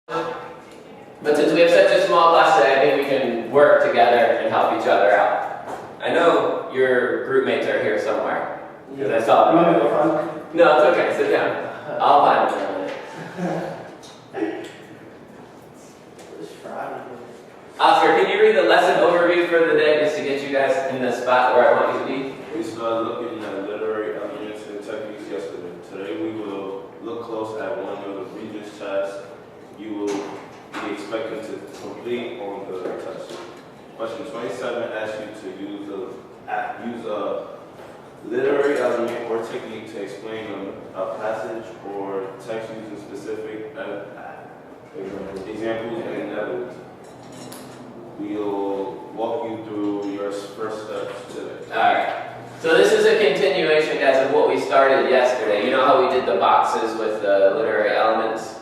But since we have such a small class today, I think we can work together and help each other out. I know your group mates are here somewhere. Because I saw them. You want me to go find? No, it's okay. Sit down. I'll find them in a minute. It's Friday. Oscar, can you read the lesson overview for the day just to get you guys in the spot where I want you to be? We started looking at literary elements and techniques yesterday. Today we will look close at one of the Regents tasks you will be expected to complete on the test. Question 27 asks you to use a literary element or technique to explain a passage or text using specific examples and methods. We'll walk you through your first steps today. Alright. So this is a continuation, guys, of what we started yesterday. You know how we did the boxes with the literary elements?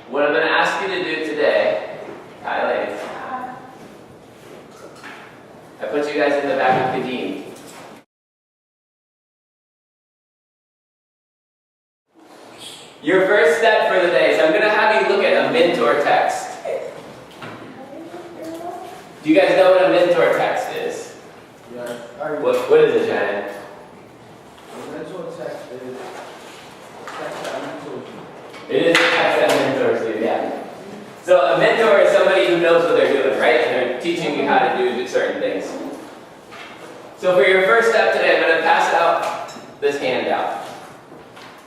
What I'm going to ask you to do today, hi ladies. I put you guys in the back of Kadeem. Your first step for the day is I'm going to have you look at a mentor text. Do you guys know what a mentor text is? Yeah. What is it, Shannon? A mentor text is text that mentors you. It is a text that mentors you, yeah. So a mentor is somebody who knows what they're doing, right? And they're teaching you how to do certain things. So for your first step today, I'm going to pass out this handout.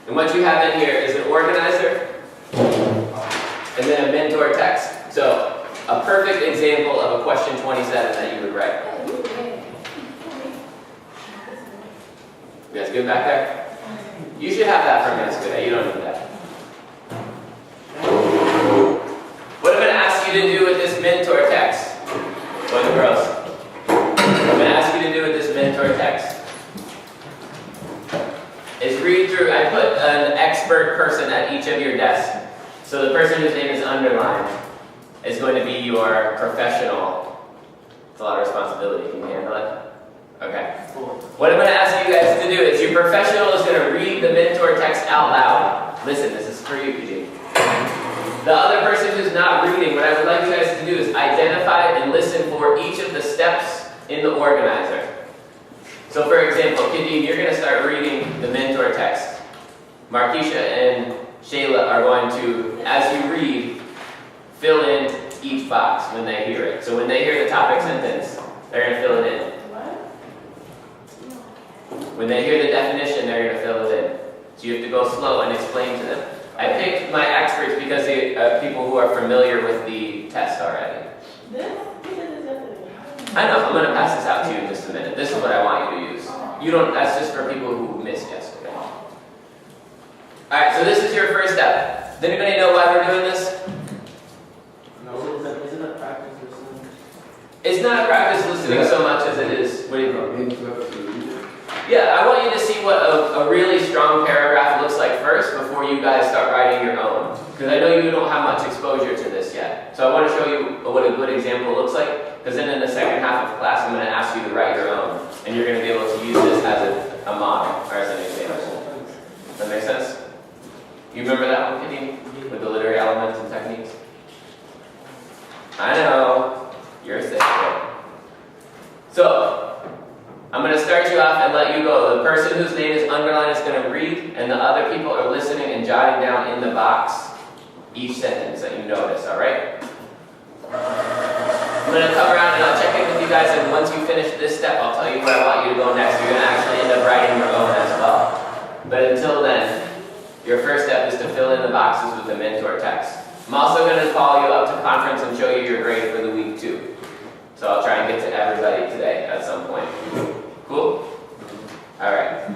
And what you have in here is an organizer and then a mentor text. So a perfect example of a question 27 that you would write. You guys good back there? You should have that from yesterday. You don't need that. What I'm going to ask you to do with this mentor text, boys and girls, I'm going to ask you to do with this mentor text is read through. I put an expert person at each of your desks. So the person whose name is underlined is going to be your professional. It's a lot of responsibility. Can you handle it? Okay. What I'm going to ask you guys to do is your professional is going to read the mentor text out loud. Listen, this is for you, PG. The other person who's not reading, what I would like you guys to do is identify and listen for each of the steps in the organizer. So for example, Kadeem, you're going to start reading the mentor text. Markeisha and Shayla are going to, as you read, fill in each box when they hear it. So when they hear the topic sentence, they're going to fill it in. When they hear the definition, they're going to fill it in. So you have to go slow and explain to them. I picked my experts because they are people who are familiar with the test already. I know, I'm going to pass this out to you in just a minute. This is what I want you to use. You don't, that's just for people who missed yesterday. Alright, so this is your first step. Does anybody know why we're doing this? No, isn't it practice listening? It's not practice listening so much as it is, what do you think? Yeah, I want you to see what a really strong paragraph looks like first before you guys start writing your own. Because I know you don't have much exposure to this yet. So I want to show you what a good example looks like. Because then in the second half of class, I'm going to ask you to write your own. And you're going to be able to use this as a model or as an example. Does that make sense? You remember that one, Kadeem? With the literary elements and techniques? I know. You're sick. So, I'm going to start you off and let you go. The person whose name is underlined is going to read, and the other people are listening and jotting down in the box each sentence that you notice, alright? I'm going to come around and I'll check in with you guys, and once you finish this step, I'll tell you where I want you to go next. You're going to actually end up writing your own as well. But until then, your first step is to fill in the boxes with the mentor text. I'm also going to call you up to conference and show you your grade for the week too. So I'll try and get to everybody today at some point. Cool? Alright.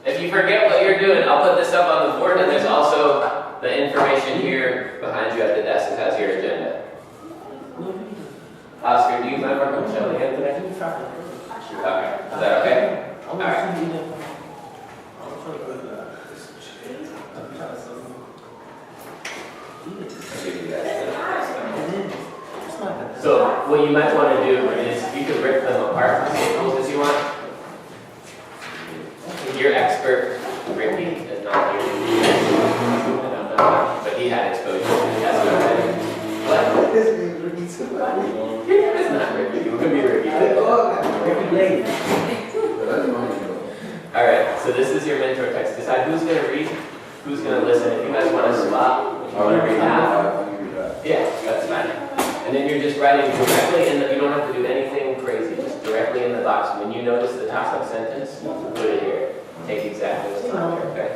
If you forget what you're doing, I'll put this up on the board, and there's also the information here behind you at the desk that has your agenda. Oscar, do you mind working with Shelly again today? Okay. Is that okay? Alright. So what you might want to do is you could rip them apart as many as you want. Your expert, Ricky, is not here. I don't know, but he had exposure to the test already. What? This is Ricky somebody. Your name is not Ricky. You could be Ricky. Ricky Lane. All right, so this is your mentor text. Decide who's going to read, who's going to listen. If you guys want to swap, if you want to read half, yeah, that's fine. And then you're just writing directly in the, you don't have to do anything crazy, just directly in the box. When you notice the topic sentence, put it here. Take exactly what's on here, okay?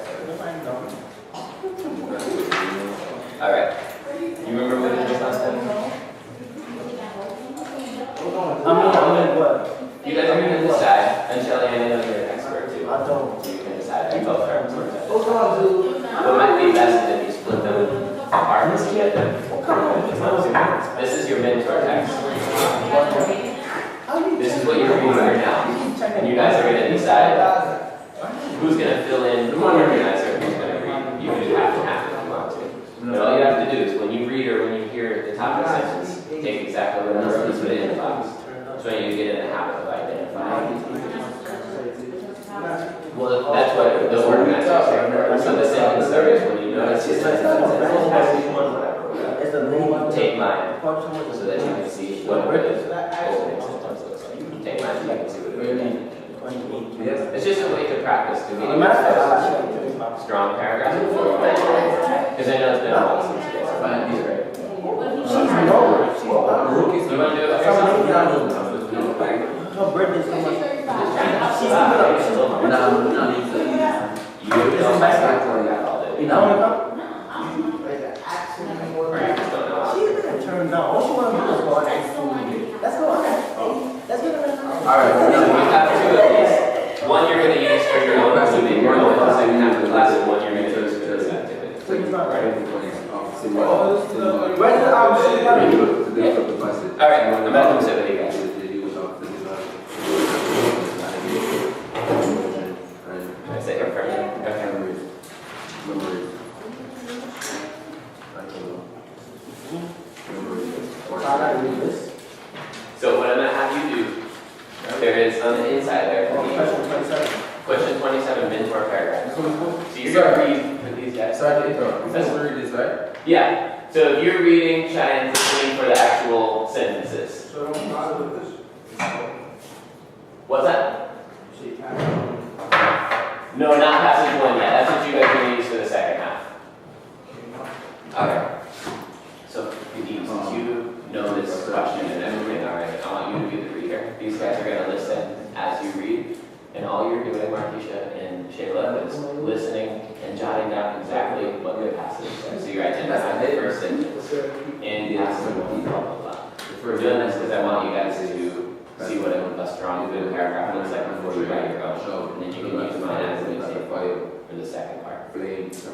All right. You remember what it was last time? You guys are going to decide, and Shelly, I know you're an expert too. I don't. You can decide. You both are experts. Hold on, dude. What might be best is if you split them apart and get them. It's not too bad. This is your mentor text. This is what you're reading right now. And you guys are going to decide who's going to fill in the organizer, who's going to read. You can do half and half if you want to. But all you have to do is when you read or when you hear the topic sentence, take exactly what it is and put it in the box. So you get in the habit of identifying. Well, that's what the organizer said. So the sentence starts when you notice the sentence take mine so that you can see what the opening sentence looks like. Take mine so you can see what it means. It's just a way to practice to get strong paragraphs before because I know it's been a while since you guys have done these, right? You want to do it yourself? Her birthday's so much. Turn down. All she want to do is go out and food. Let's go out. Let's get it. Alright, so you have two of these. One you're going to use for your own assuming your own the second half of the class, and one you're going to use for this activity. So he's not ready. Alright, I'm going to sit with you guys. Can I sit here for a minute? Okay. So what I'm going to have you do, there is on the inside there, question 27, mentor paragraph. So you're going to read with these guys. Sorry to interrupt. This is where it is, right? Yeah. So if you're reading, Cheyenne's listening for the actual sentences. So don't bother with this. What's that? No, not passage 1 yet. That's what you guys are going to use for the second half. Okay. So since you know this question and everything already, I want you to be the reader. These guys are going to listen as you read. And all you're doing, Markeisha and Shayla, is listening and jotting down exactly what the passage says. So you're identifying the first sentence in passage 1, blah, blah, blah. We're doing this because I want you guys to see what a strong, good paragraph looks like before you write your own. And then you can use mine as an example for the second part. Reading is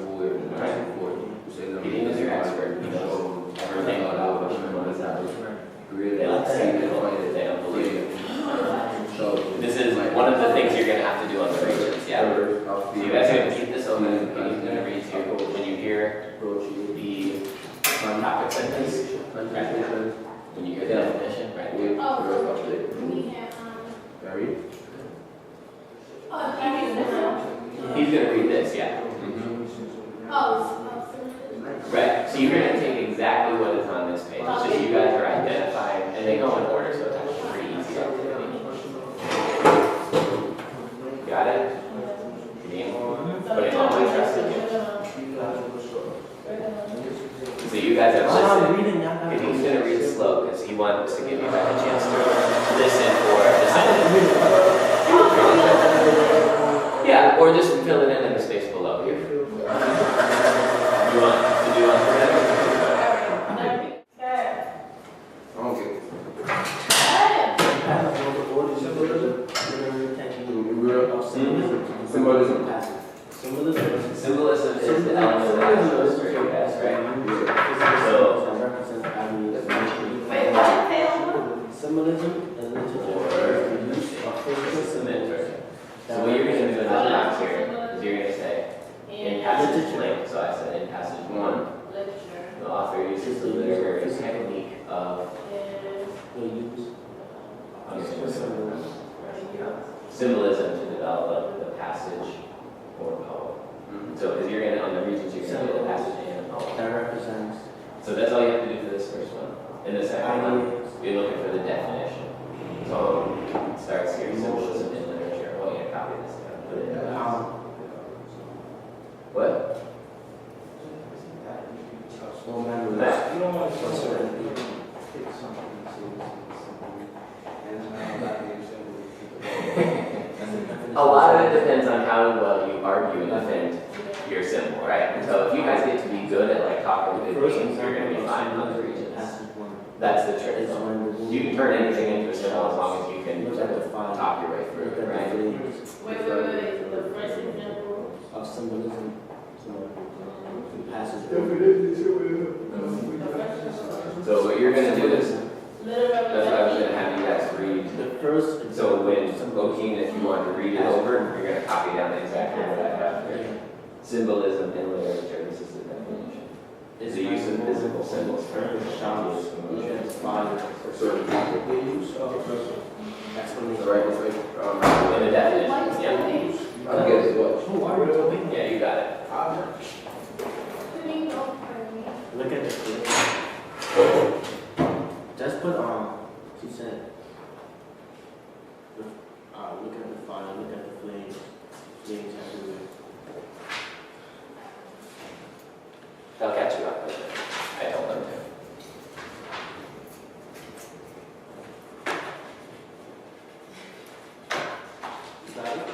your expert. He knows everything about what is that. They like to see it, they don't believe it. So this is one of the things you're going to have to do on the regions, yeah? So you guys are going to keep this open, and he's going to read to you when you hear the topic sentence, right? When you hear the definition, right? He's going to read this, yeah. Right, so you're going to take exactly what is on this page. It's just you guys are identifying, and they go in order, so it's actually pretty easy activity. Got it? Putting all my trust in you. So you guys have listened. And he's going to read slow because he wants to give you guys a chance to listen for the sentence. Yeah, or just fill it in the space below here. You want to do on the Symbolism. Symbolism is the element that shows for you guys, right? Symbolism and literature. So what you're going to do in the box here is you're going to say in passage blank. So I said in passage 1, the author uses the literary technique of symbolism to develop the passage So, because you're gonna, on the regions, you're gonna get the passage and all. That represents. So that's all you have to do for this first one. In the second one, you're looking for the definition. So it starts here, symbolism in literature. Oh, yeah, copy this down. Put it in the What? Well, remember That. you don't want to pick something. A lot of it depends on how well you argue and defend your symbol, right? And so if you guys get to be good at like talking good things, you're gonna be fine on the regions. That's the trick. You can turn anything into a symbol as long as you can talk your way through it, right? Wait, the first example. Of symbolism. Passes. So what you're gonna do is, Literal that's what I was gonna have you guys read. The first. So when Joaquin, if you want to read it over, you're gonna copy down exactly what I have here. Symbolism in literature, this is the definition. Is the use of physical symbols for shadows, emotions, fire, or sort of Explanation. Right, in the definition, yeah. I'll get it, what? Who are you talking? Yeah, you got it. Look at the clip. Just put she said, look at the fire, look at the flames, flames everywhere. They'll catch you up with it. I told them to. Is that it?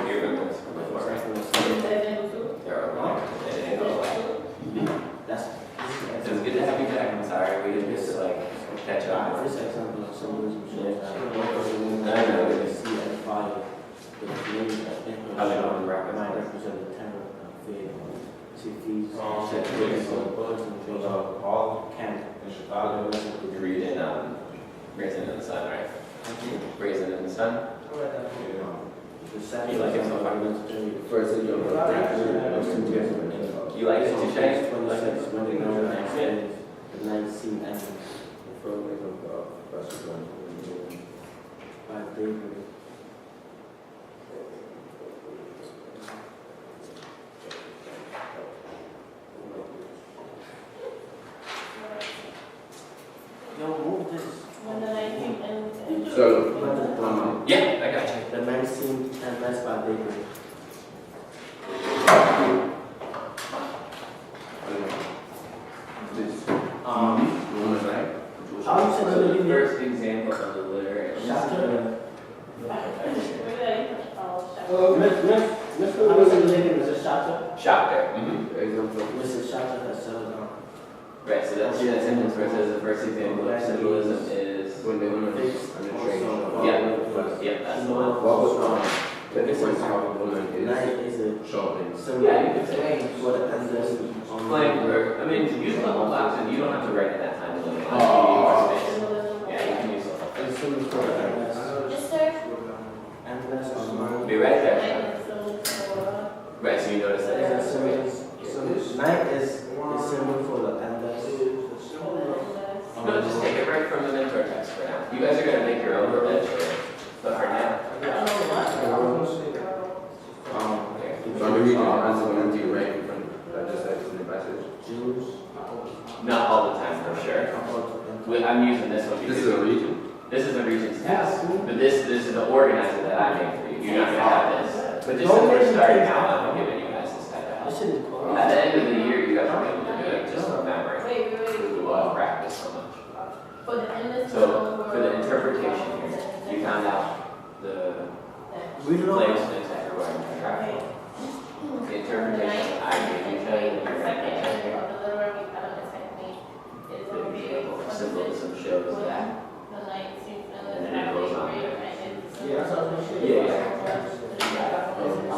You remember this from before, right? There are one. It didn't go away. That's, It was good to have you back. I'm sorry, we didn't just like catch up. This example of symbolism shows that I know. the sea and fire, the flames that How they don't might represent the terror of fear. See, these Said birds Chicago, and trees all can in Chicago. You read in Raisin in the Sun, right? Raisin in the Sun? The second You like it so far? First, you don't You like it too, Shay? 26, when the known next Yeah. is the 19th and by David. Yo, move this. When the 19th and. So, Yeah, I got you. The 19th and last by David. this Um, woman, right? how you So said the it first example of the literary. Chapter. Oh, How you said it is a chapter? Chapter. Example. Mrs. Chapter has settled down. Right, so that's that sentence where it says the first example of symbolism is. When they went on the train. Yeah, that's the one. What was wrong? The difference how a woman Night is is a shown. symbol. Yeah, you could say. For the endless. Blank word. I mean, use the whole box and you don't have to write it that time. Limit. Oh. Yeah, you can use the whole thing. It's symbol for the endless. Yes, sir. Endless unknown. Be right there. Right, so you notice that. It's a symbol. Night is a symbol for the endless. No, just take it right from the mentor text for now. You guys are gonna make your own eventually, but for now. So I'm reading the answer when you right in front of that just like in the passage. Jews. Not all the time, for sure. I'm using this one because This is a region. this is a Regent's test, but this is the organizer that I made for you. You're not gonna have this. But just as we're starting out, I'm giving you guys this type of This help. shit is cool. At the end of the year, you guys will be able to do it just from memory. Wait. We will practice so much. For the endless. So for the interpretation here, you found out the We don't know. placements that you're going to track. The interpretation I gave you, Shane, and you're going to check here. The example of symbolism shows that. And then it goes on.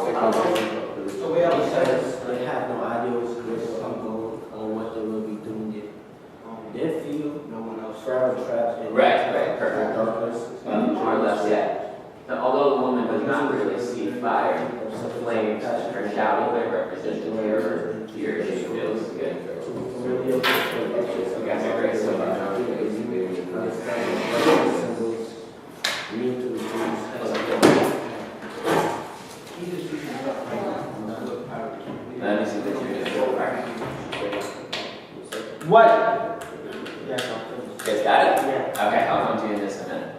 The way I says they have no idea what's goal or what they will be doing yet. They feel no one else trapped in Right, perfect. darkness. More or less, yeah. Now, although the woman does not really see fire, the flames are shouting, they represent the terror, fear she feels. Good. You guys are great so far. Symbols mean to the Jews. What? Yes, I'm finished. Guys got it? Yeah. Okay, I'll come to you in just a minute.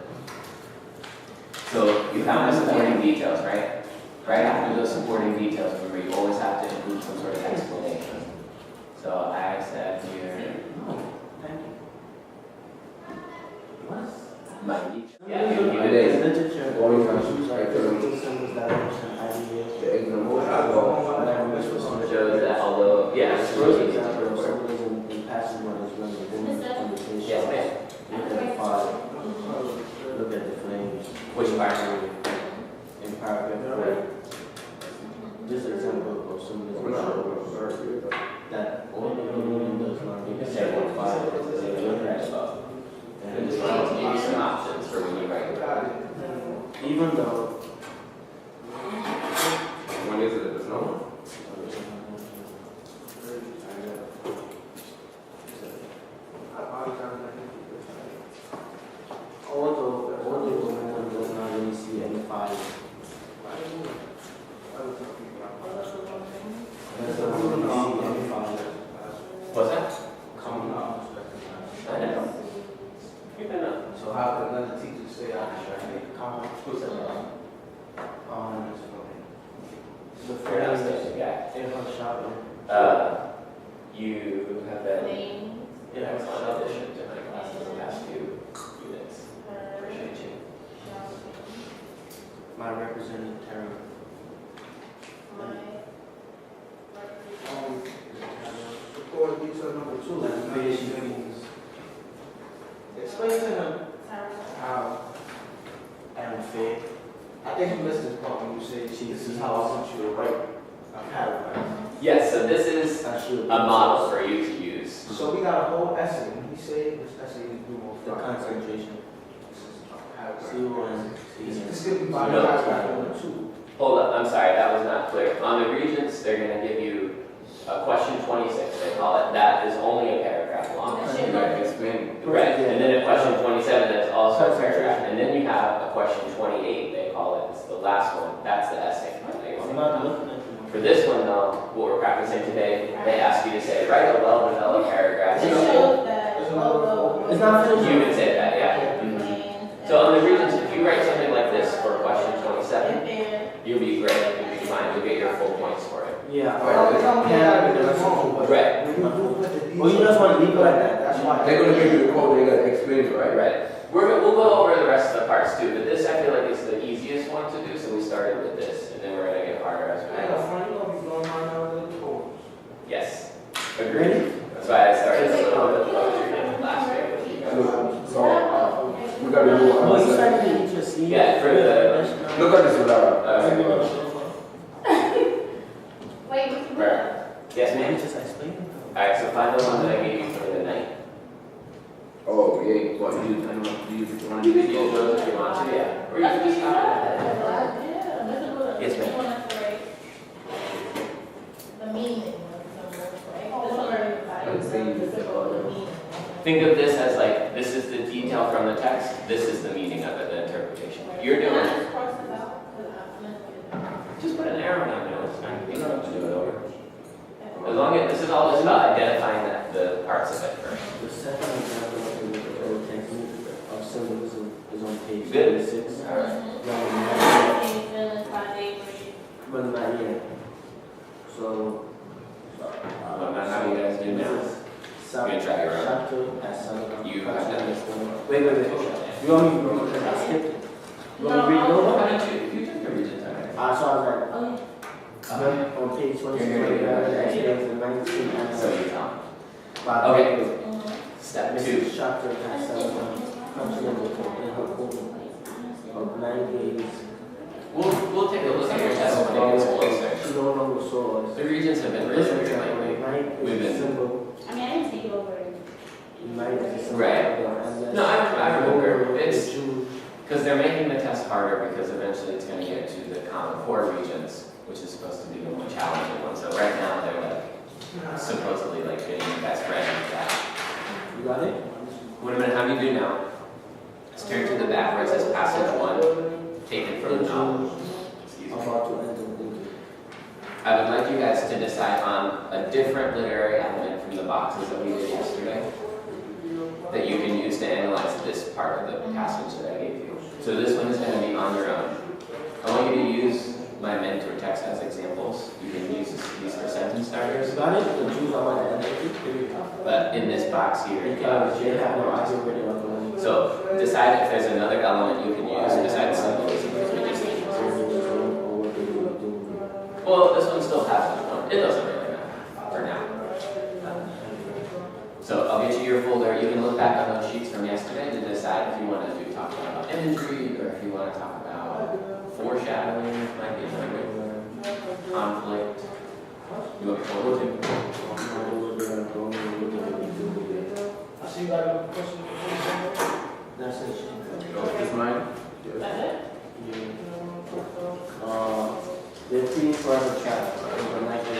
So you found the supporting details, right? Right after those supporting details, remember you always have to include some sort of explanation. So I said here, Thank you. What? my details. Yeah, you It did. is literature. Only time she Like, like to symbols, direction, ideas. the example. Shows that although, yeah, it's For really example, detailed. symbolism in passage one is when the woman conversation. Yes, ma'am. Look at the fire. Look at the flames. Which part? In paragraph 4. This example of symbolism shows that all the woman does not need to say what fire is. They look at it. And this one will give you some options for when you write your code. Even though When is it? There's no one. although the woman does not really see any fire. Does not really see any fire What's that? coming out. I don't know. You can know. So how can another teacher say I can Who said that? The You're not phrase supposed to get. in her shopping. You have been Names. In her excellent shopping. addition to my class in the past few units. Appreciate you. My representative term. support detail number 2? Like fish, beans, Explain to him how, and fish. I think you missed this part when you said, this is how I want you to write a paragraph. Yes, so this is a model for you to use. So we got a whole essay, and he said this essay is due on The Friday. concentration. This is a paragraph. C1, This C. could be by No. paragraph number 2. Hold up, I'm sorry, that was not clear. On the Regents, they're gonna give you a question 26, they call it. That is only a paragraph long. You gotta explain. Right, and then a question 27 that's also a paragraph. And then you have a question 28, they call it. It's the last one. That's the essay. I'm not looking at you. For this one though, what we're practicing today, they ask you to say, write a well-developed paragraph. It shows that although. It's not finished. You would say that, yeah. So on the Regents, if you write something like this for question 27, you'll be great, you'll be fine, you'll get your full points for it. Yeah. Right. Well, you just want to leave it like that. That's why. They're gonna give you the code, they're gonna explain it, right? Right. We'll go over the rest of the parts too, but this I feel like is the easiest one to do, so we started with this, and then we're gonna get harder as we I ain't go. no front, you gonna be blowing my nose in the poems. Yes, agreed. That's why I started a little bit of poetry last year with you guys. So, we gotta do Well, you one. started to eat your seed. Yeah, for the- Look at this without. Wait, what's the Right. Yes, Man, ma'am? just explain. Alright, so find the one that I gave you for the night. Oh, yeah, what, you, I don't know, do you want to You do can use those if you want to, yeah. Or you can just copy it. Yes, ma'am. The meaning of the word, right? Let's say you- The meaning. Think of this as like, this is the detail from the text, this is the meaning of it, the interpretation. You're Can I doing, just cross it out? 'Cause I'm gonna just put an arrow down there, it's fine, you don't have to do it over. As long as, this is all just about identifying the parts of it first. The second example of the technique of symbolism is on page Good. 26. Alright. But not yet. So. Well, now how do you guys do now? South You gonna try your own? chapter at Senegal. You have done this. Wait. You want me to read it? I skipped it. You want me to read it over? Why don't you took the Regents already? So I was like, Okay. on page 26, You're gonna it read it. explains the 19 and So you tell me. by Okay. Step two. Mrs. Chapter at Senegal comes in her home of 9 days. We'll take a look at your test when it gets closer. She no longer saw us. The Regents have been really This weird example, lately. night We've is a been- symbol. I mean, I didn't take it over. Night is a symbol. Right. Unless No, I remember. the It's- Jew- Because they're making the test harder because eventually it's going to get to the Common Core regions, which is supposed to be the more challenging one. So right now they're like supposedly like getting you guys ready for that. You got it? What I'm going to have you do now is turn to the back where it says passage 1, taken from the novel. Excuse me. About to enter into. I would like you guys to decide on a different literary element from the boxes that we did yesterday that you can use to analyze this part of the passage that I gave you. So this one is going to be on your own. I want you to use my mentor text as examples. You can use these for sentence starters, Got it? The Jews are like that. but in this box here, They have no idea where they are going. so decide if there's another element you can use besides symbolism, because we just need well, this one still has one. It doesn't really matter for now. So I'll get you your folder. You can look back on those sheets from yesterday to decide if you want to talk about imagery or if you want to talk about foreshadowing, might be another one, conflict. You want folder two? I see you got a question. That's it. Is mine? That's it? They're treating forever child. But like in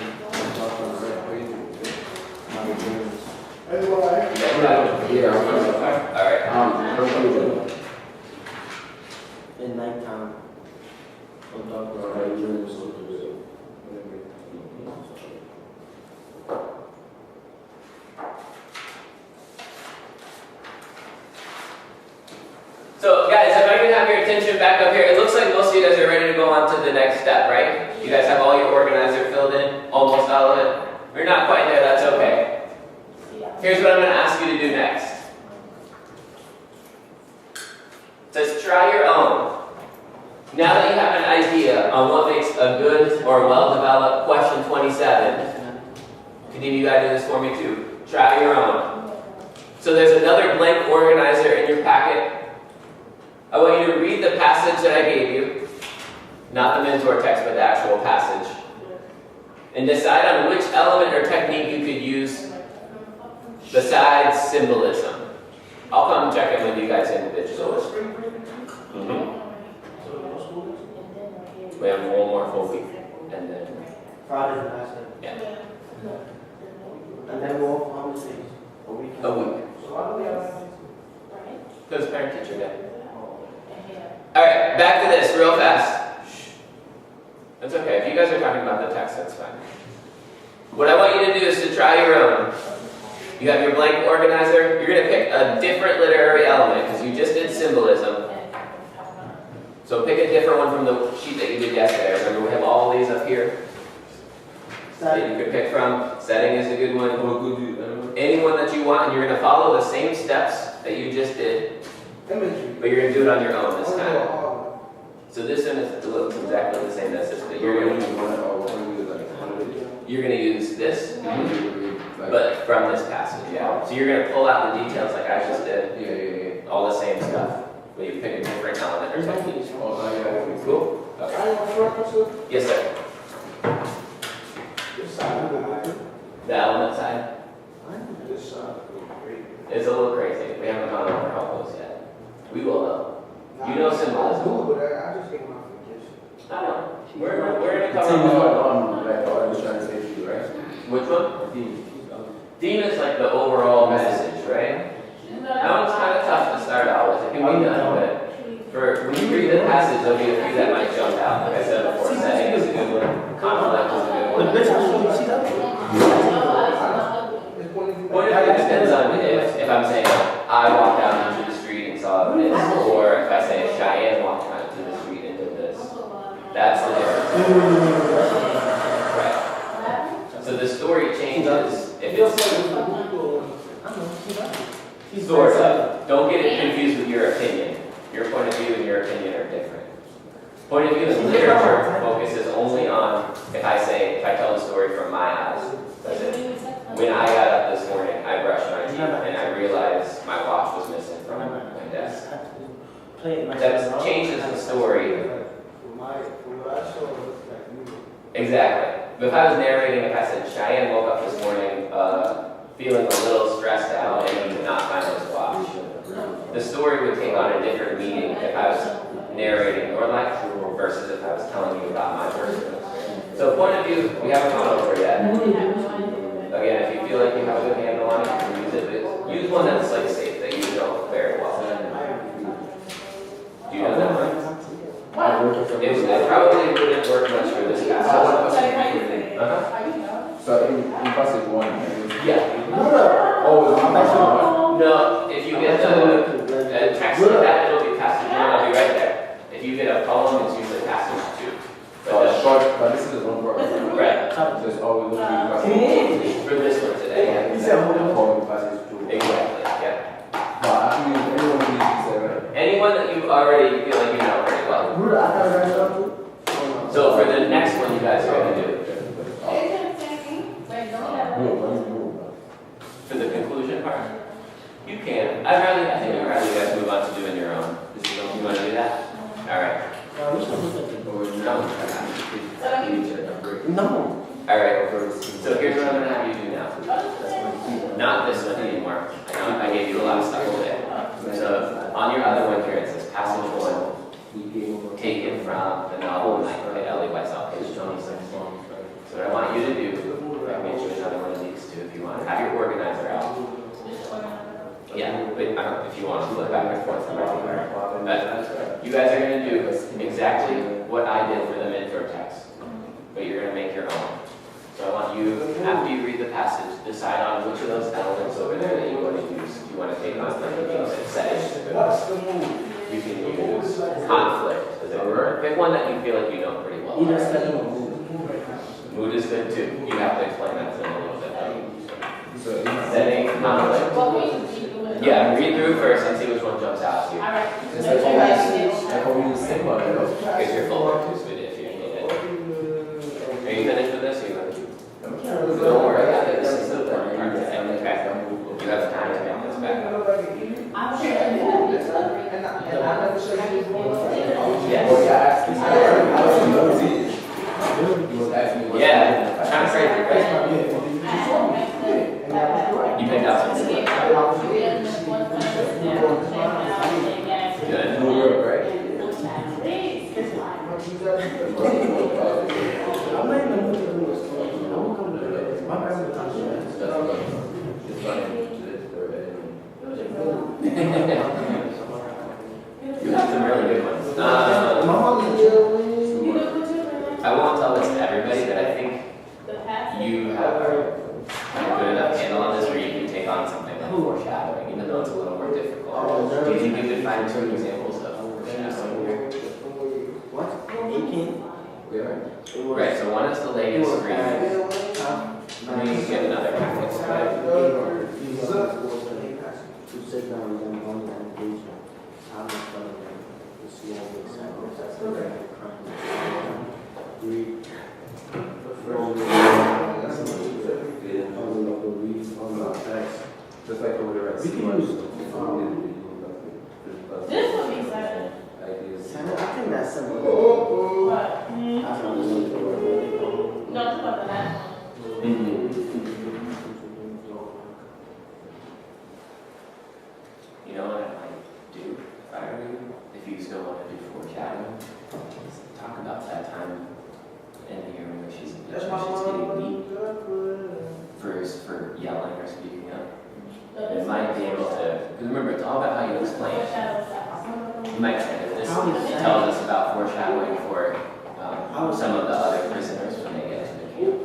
Yeah, I'm gonna. All right. in nighttime. So guys, if I can have your attention back up here, it looks like most of you guys are ready to go on to the next step, right? You guys have all your organizer filled in, almost all of it. If you're not quite there, that's okay. Here's what I'm going to ask you to do next. It says try your own. Now that you have an idea on what makes a good or well-developed question 27, continue, you got to do this for me too. Try your own. So there's another blank organizer in your packet. I want you to read the passage that I gave you, not the mentor text, but the actual passage, and decide on which element or technique you could use besides symbolism. I'll come check in with you guys individually. We have one more full week, and then Friday and last day. yeah, And then we'll off on the days. A week. a week. So why do we have? Because parent teacher day. All right, back to this real fast. Shh. That's okay. If you guys are talking about the text, that's fine. What I want you to do is to try your own. You have your blank organizer. You're going to pick a different literary element because you just did symbolism. So pick a different one from the sheet that you did yesterday. Remember, we have all these up here that you could pick from. Setting is a good one. Anyone that you want, and you're going to follow the same steps that you just did, Imagery. but you're going to do it on your own this time. So this one is, it looks exactly the same as this, but you're going to use this, but from this passage, yeah. So you're going to pull out the details like I just did, all the same stuff, but you pick a different element or technique. Cool? Okay. Yes, sir. The element side is a little crazy. We haven't gone over all those yet. We will though. You know symbolism. I just gave my vacation. I know. We're going to It's cover on, like, I was trying to say to you, right? which one? Theme is like the overall message, right? That one's kind of tough to start out with. It can be done, but for when you read the passage, there'll be a few that might jump out. Like I said before, setting is a good one. Conflict is a good one. Point of view depends on if I'm saying I walked out onto the street and saw this, or if I say Cheyenne walked out to the street and did this. That's the difference. Right. So the story changes if it's sort of. Don't get it confused with your opinion. Your point of view and your opinion are different. Point of view in literature focuses only on if I tell the story from my eyes. That's it. When I got up this morning, I brushed my teeth and I realized my watch was missing from my desk. That changes the story. Exactly. But if I was narrating, if I said Cheyenne woke up this morning feeling a little stressed out and he could not find his watch, the story would take on a different meaning if I was narrating your life versus if I was telling you about my personal experience. So point of view, we haven't gone over yet. Again, if you feel like you have a good handle on it, you can use it. But use one that's like safe, that you know very well. Do you know that one? It probably wouldn't work much for this passage. So in passage 1, Yeah. Just always looking at For this one today, yeah. He said, hold on. calling classes to. Exactly, yeah. But I mean, everyone needs to say, right? Anyone that you already feel like you know pretty well. Ruda, I gotta write it up too. So for the next one you guys are gonna do, Wait, don't have. for the conclusion part, you can. I think I'd rather you guys move on to doing your own. You wanna do that? All right. We should look at the board now. No. All right. So here's what I'm gonna have you do now. Not this one anymore. I know I gave you a lot of stuff today. So on your other one here, it says passage 1, taken from the novel Night by Ellie Weisel, page 26. So what I want you to do, I made sure another one of these too, if you want. Have your organizer out. Yeah, but if you want to flip back and forth, but you guys are going to do exactly what I did for the mid-term text, but you're going to make your own. So I want you, after you read the passage, decide on which of those elements over there that you want to use. If you want to take on settings, you can use conflict, as it were. Pick one that you feel like you know pretty well. Either setting or mood. Mood is good too. You have to explain that to them a little bit. So, Setting, conflict. What we do. Yeah, read through first and see which one jumps out to you. Alright. it's like always think about it, though. Here's your folder too, so if you need it. Are you finished with this? Or you want to keep? Don't worry about it. This is the important part. Okay. You have time to make this back up. I'm sure that Yes. Yeah. Trying to say it right. You picked out some. Good. New York, right? I'm not even looking at this. I won't come to the. My parents are talking about this. It's funny. You have some really good ones. My mom is I won't tell this to everybody, but I think you have a good enough handle on this where you can take on something like foreshadowing, even though it's a little more difficult. Do you think you could find 2 examples of foreshadowing here? What? 18? Right, so one is the lady screaming. Let me get another practice. To sit down and then on the engagement. How much fun them. The small examples. That's the right crime. Read. On the text. Just like over there at We can use This would be seven. ideas. I think that's simple. What? I don't know the word. No, it's about the last one. You know what I might do if I were you? If you still want to do foreshadowing, is talk about that time in the year where she's getting beat for yelling or speaking up. It might be able to, because remember, it's all about how you explain it. You might say that this tells us about foreshadowing for some of the other prisoners when they get to the camp,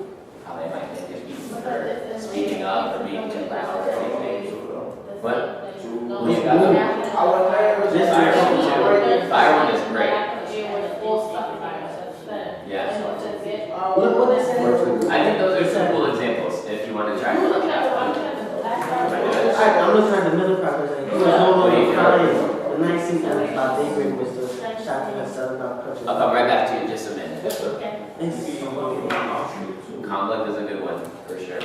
how they might make it beaten for speaking up or being too loud or anything. What? Well, you got them. Fire one is great. Yeah. What is it? I think those are some cool examples if you want to try. I'm looking at the middle part. He was no longer crying. The nice scene about daybreak was the shot and 7 touches. I'll come right back to you in just a minute. It's Conflict is a good one, for sure.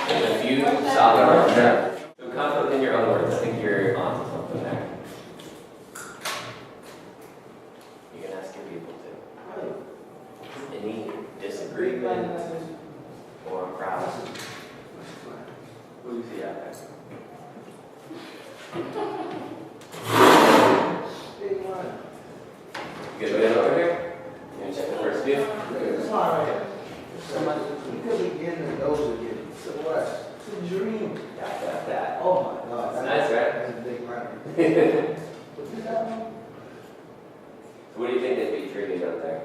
There's a few solid ones there. So conflict in your own words, I think you're on to something there. You can ask your people too. Any disagreement or crowd? What do you see out there? You good over here? You gonna check the first view? It's all right. Somebody, you could be getting the nose again. So what? It's a dream. Got that. Oh my God. That's nice, right? That's a big money. So what do you think they'd be treating out there?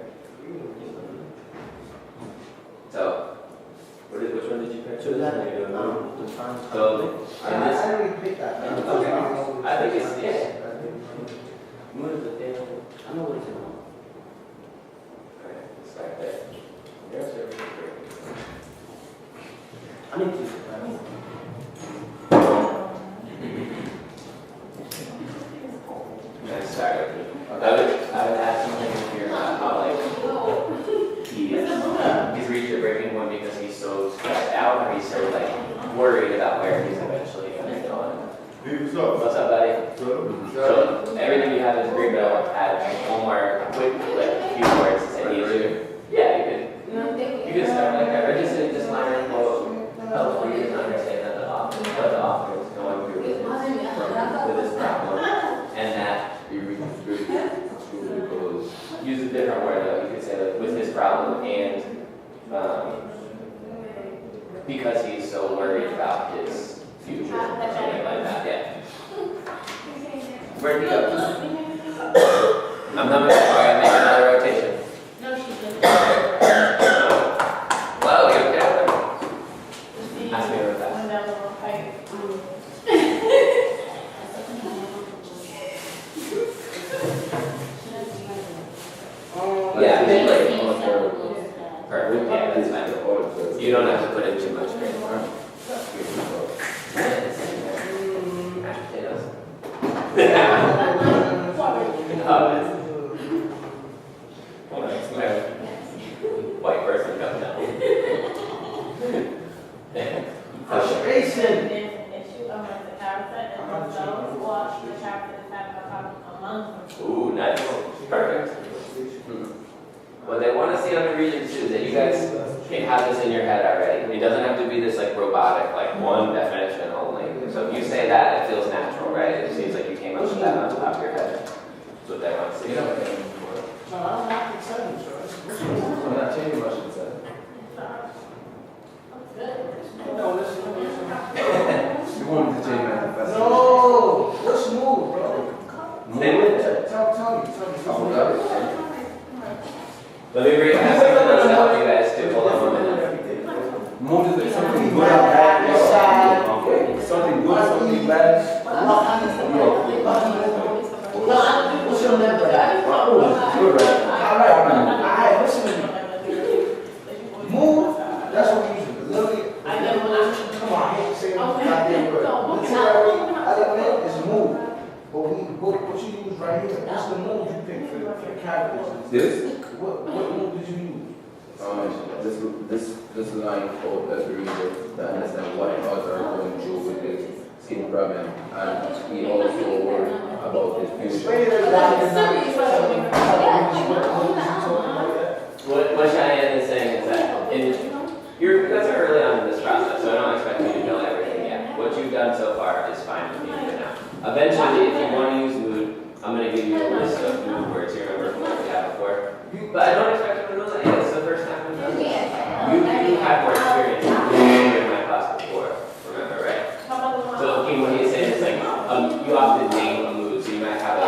So, which one did you pick? So that, the time. So, in this, I didn't even pick that. Okay. I think it's, yeah. What is the table? I know what it's about. Alright, let's start there. There's everything. I need to. Nice start. I would add something in here about how like he's reached a breaking point because he's so stressed out or he's so like worried about where he's eventually going to go. What's up, buddy? So everything you have is great, but I'll add one more quick like few words to say either. Yeah, you could start like that, or just minor quote help you to understand that what the author is going through with this problem, and that You read the script, goes. use a different word though. You could say like with this problem and because he's so worried about his future, or something like that. Yeah. Where'd he go? I'm not gonna make another rotation. No, she didn't. Whoa, you okay? Ask me real fast. When that little pipe. Yeah, they like perfect. Yeah, that's fine. You don't have to put in too much green. Mashed potatoes. White person coming out. Frustration. Issue among the character and themselves watch the chapter is having a problem among them. Ooh, nice. Perfect. What they want to see on the Regents too is that you guys can have this in your head already. It doesn't have to be this like robotic, like one definition only. So if you say that, it feels natural, right? It seems like you came up with that on top of your head. That's what they want to see. No, I'm not concerned, sir. I'm not changing much inside. No, listen. You want me to change manifesto? No, what's move, bro? Stay with it. Tell me. Oh, got it. Let me bring back something else to help you guys too. Hold on 1 minute. Move is like something good or bad. Something good, something bad. What's your number? Good, right? Alright, listen to me. Move, that's what we use. Literally, come on, I hate to say it, goddamn word. Literally, element is move. But what you use right here, that's the move you pick for the characters. This? What move did you use? This line called the reader to understand what author are going through with his skin problem, and he also worried about his future. Explain it as What Cheyenne is saying is that you guys are early on in this process, so I don't expect you to know everything yet. What you've done so far is fine with me for now. Eventually, if you want to use mood, I'm going to give you a list of mood words you remember from what we had before. But I don't expect you to know that yet. It's the first time we've done this. You had more experience in my class before, remember, right? So when he's saying it's like, you often name a mood, so you might have a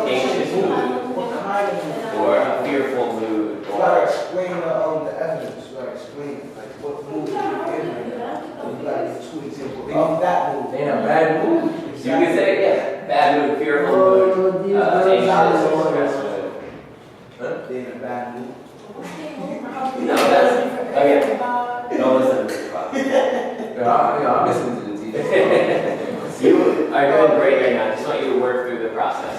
anxious mood, What kind of move? or a fearful mood, You gotta or explain the evidence, you gotta explain, like, what move you get in there. You gotta give 2 examples of that move. They in a bad mood. you can say, yeah, bad mood, fearful mood, anxious, or stressed mood. They in a bad mood. No, that's, okay, don't listen to this part. Yeah, I'm listening to the teacher. You are doing great right now. I just want you to work through the process.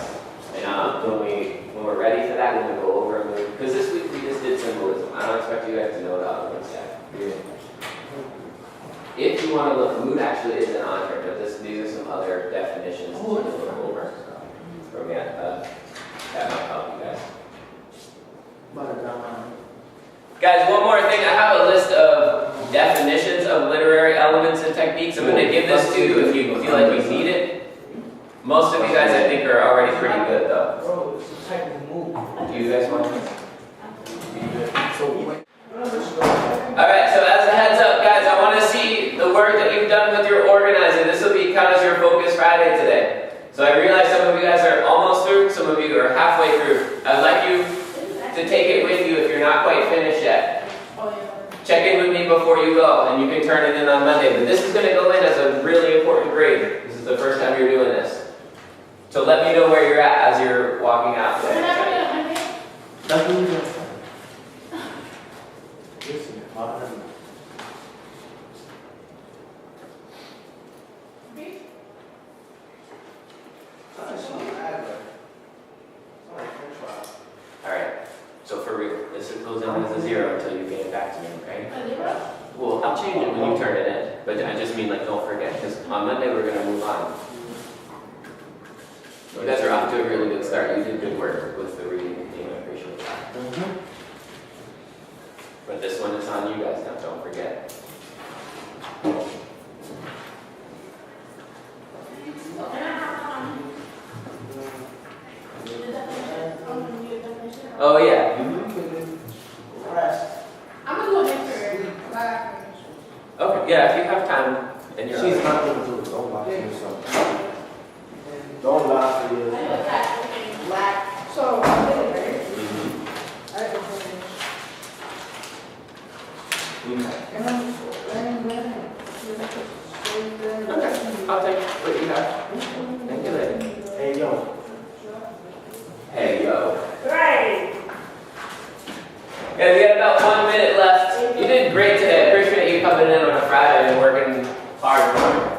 And when we're ready for that, when we go over mood, because this week we just did symbolism. I don't expect you guys to know the other ones yet. If you want to look, mood actually isn't on here, but these are some other definitions to look over from that might help you guys. Guys, one more thing. I have a list of definitions of literary elements and techniques. I'm going to give this to you if you feel like you need it. Most of you guys, I think, are already pretty good, though. Bro, it's a type of move. Do you guys want this? All Alright, so as a heads up, guys, I want to see the work that you've done with your organizing. This will be count as your Focus Friday today. So I realize some of you guys are almost through, some of you are halfway through. I'd like you to take it with you if you're not quite finished yet. Check in with me before you go, and you can turn it in on Monday. But this is going to go in as a really important grade. This is the first time you're doing this. So let me know where you're at as you're walking out today. That's what we're doing. Listen, as a 0 until you get it back to me, okay? Well, I'll change it when you turn it in, but I just mean like don't forget, because on Monday we're gonna move on. You guys are off to a really good start. You did good work with the reading and theme. I appreciate that. But this one is on you guys now. Don't forget. Oh yeah. I'm gonna do it next year. Okay. Yeah. If you have time, and you're. She's not gonna do it, don't lie to yourself. Don't lie to yourself. So, I did it, right? Mhm. Okay. I'll take what you have. Thank you, lady. Hey, yo. Hey yo. Right. Guys, we got about 1 minute left. You did great today. I appreciate you coming in on a Friday and working hard for me.